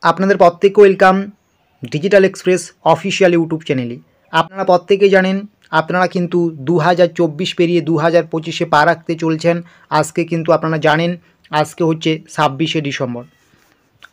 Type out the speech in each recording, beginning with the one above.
আপনাদের প্রত্যেককে welcome digital express official YouTube চ্যানেলে। আপনারা প্রত্যেকেই জানেন আপনারা কিন্তু 2024 পেরিয়ে 2025-এ পা রাখতে চলছেন। আজকে কিন্তু আপনারা জানেন আজকে হচ্ছে 26শে ডিসেম্বর।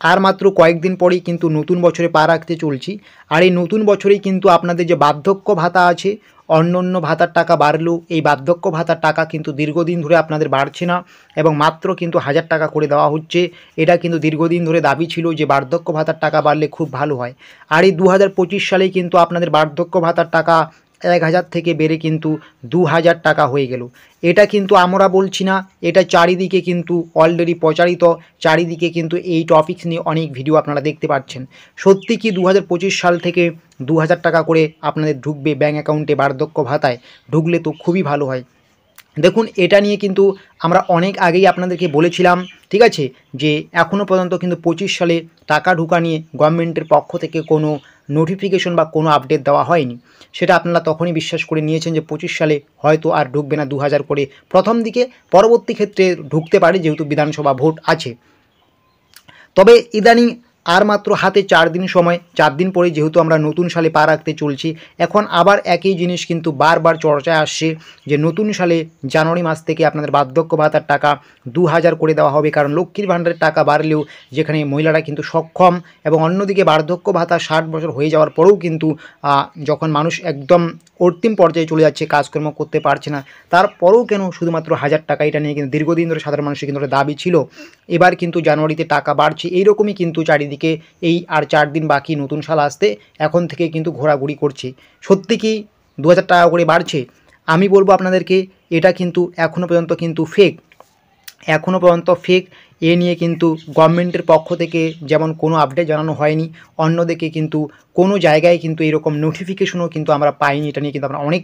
আর মাত্র কয়েকদিন পরেই কিন্তু নতুন বছরে পা রাখতে চলছি। আর এই নতুন বছরেই কিন্তু আপনাদের যে বার্ধক্য ভাতা আছে, অন্য ভাতার টাকা বাড়লেও এই বার্ধক্য ভাতার টাকা কিন্তু দীর্ঘদিন ধরে আপনাদের বাড়ছে না এবং মাত্র কিন্তু 1000 টাকা করে দেওয়া হচ্ছে। এটা কিন্তু দীর্ঘদিন ধরে দাবি ছিল যে বার্ধক্য ভাতার টাকা বাড়লে খুব ভালো হয়। আর এই 2025 সালেই কিন্তু আপনাদের বার্ধক্য ভাতার টাকা 1000 থেকে বেড়ে কিন্তু 2000 টাকা হয়ে গেল। এটা কিন্তু আমরা বলছি না, এটা চারিদিকে কিন্তু অলরেডি প্রচারিত, চারিদিকে কিন্তু এই টপিকস নিয়ে অনেক ভিডিও আপনারা দেখতে পাচ্ছেন। সত্যি কি 2025 সাল থেকে 2000 টাকা করে আপনাদের ঢুকবে ব্যাঙ্ক অ্যাকাউন্টে বার্ধক্য ভাতায়? ঢুকলে তো খুবই ভালো হয়। দেখুন, এটা নিয়ে কিন্তু আমরা অনেক আগেই আপনাদেরকে বলেছিলাম, ঠিক আছে, যে এখনও পর্যন্ত কিন্তু 25 সালে টাকা ঢোকা নিয়ে গভর্নমেন্টের পক্ষ থেকে কোনো নোটিফিকেশন বা কোনো আপডেট দেওয়া হয়নি। সেটা আপনারা তখনই বিশ্বাস করে নিয়েছেন যে 25 সালে হয়তো আর ঢুকবে না 2000 করে প্রথম দিকে, পরবর্তী ক্ষেত্রে ঢুকতে পারে যেহেতু বিধানসভা ভোট আছে। তবে ইদানিং আর মাত্র হাতে 4 দিন সময়, 4 দিন পরে যেহেতু আমরা নতুন সালে পা রাখতে চলছি, এখন আবার একই জিনিস কিন্তু বারবার চর্চায় আসছে যে নতুন সালে জানুয়ারি মাস থেকে আপনাদের বার্ধক্য ভাতার টাকা 2000 করে দেওয়া হবে। কারণ লক্ষ্মীর ভাণ্ডারের টাকা বাড়লেও যেখানে মহিলারা কিন্তু সক্ষম এবং অন্যদিকে বার্ধক্য ভাতা 60 বছর হয়ে যাওয়ার পরেও কিন্তু যখন মানুষ একদম অন্তিম পর্যায়ে চলে যাচ্ছে, কাজকর্ম করতে পারছে না, তারপরেও কেন শুধুমাত্র 1000 টাকা? এটা নিয়ে কিন্তু দীর্ঘদিন ধরে সাধারণ মানুষের কিন্তু দাবি ছিল। এবার কিন্তু জানুয়ারিতে টাকা বাড়ছে, এইরকমই কিন্তু চারিদিকে এই আর 4 দিন বাকি নতুন সাল আসতে, এখন থেকে কিন্তু ঘোরাঘুরি করছে। সত্যি কি 2000 টাকা করে বাড়ছে? আমি বলবো আপনাদেরকে এটা কিন্তু এখনও পর্যন্ত কিন্তু ফেক, এখনও পর্যন্ত ফেক। এ নিয়ে কিন্তু গভর্নমেন্টের পক্ষ থেকে যেমন কোনো আপডেট জানানো হয়নি, অন্যদিকে কিন্তু কোনো জায়গায় কিন্তু এরকম নোটিফিকেশনও কিন্তু আমরা পাইনি। এটা নিয়ে কিন্তু আমরা অনেক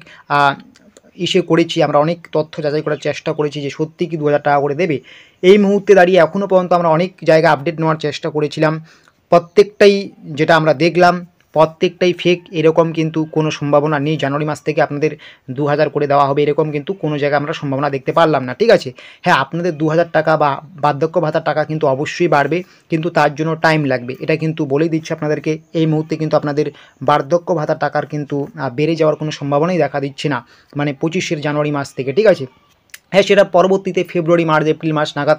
করেছি, আমরা অনেক তথ্য যাচাই করার চেষ্টা করেছি যে সত্যি কি 2000 টাকা করে দেবে। এই মুহূর্তে দাঁড়িয়ে এখনও পর্যন্ত আমরা অনেক জায়গায় আপডেট নেওয়ার চেষ্টা করেছিলাম, প্রত্যেকটাই যেটা আমরা দেখলাম প্রত্যেকটাই ফেক। এরকম কিন্তু কোনো সম্ভাবনা নেই জানুয়ারি মাস থেকে আপনাদের 2000 করে দেওয়া হবে, এরকম কিন্তু কোনো জায়গায় আমরা সম্ভাবনা দেখতে পারলাম না, ঠিক আছে। হ্যাঁ, আপনাদের 2000 টাকা বা বার্ধক্য ভাতার টাকা কিন্তু অবশ্যই বাড়বে, কিন্তু তার জন্য টাইম লাগবে। এটা কিন্তু বলেই দিচ্ছি আপনাদেরকে, এই মুহূর্তে কিন্তু আপনাদের বার্ধক্য ভাতার টাকার কিন্তু বেড়ে যাওয়ার কোনো সম্ভাবনাই দেখা দিচ্ছে না, মানে 25 জানুয়ারি মাস থেকে, ঠিক আছে। হ্যাঁ, সেটা পরবর্তীতে ফেব্রুয়ারি, মার্চ, এপ্রিল মাস নাগাদ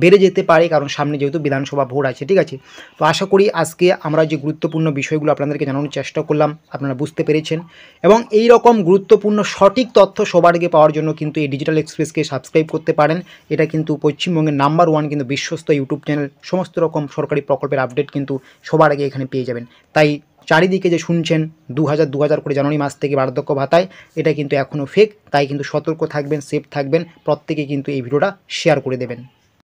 বেড়ে যেতে পারে, কারণ সামনে যেহেতু বিধানসভা ভোট আছে, ঠিক আছে। তো আশা করি আজকে আমরা যে গুরুত্বপূর্ণ বিষয়গুলো আপনাদেরকে জানানোর চেষ্টা করলাম আপনারা বুঝতে পেরেছেন, এবং এই রকম গুরুত্বপূর্ণ সঠিক তথ্য সবার আগে পাওয়ার জন্য কিন্তু এই ডিজিটাল এক্সপ্রেসকে সাবস্ক্রাইব করতে পারেন। এটা কিন্তু পশ্চিমবঙ্গের নাম্বার 1 কিন্তু বিশ্বস্ত ইউটিউব চ্যানেল। সমস্ত রকম সরকারি প্রকল্পের আপডেট কিন্তু সবার আগে এখানে পেয়ে যাবেন। তাই চারিদিকে যে শুনছেন 2000 করে জানুয়ারি মাস থেকে বার্ধক্য ভাতায়, এটা কিন্তু এখনও ফেক। তাই কিন্তু সতর্ক থাকবেন, সেফ থাকবেন, প্রত্যেকে কিন্তু এই ভিডিওটা শেয়ার করে দেবেন।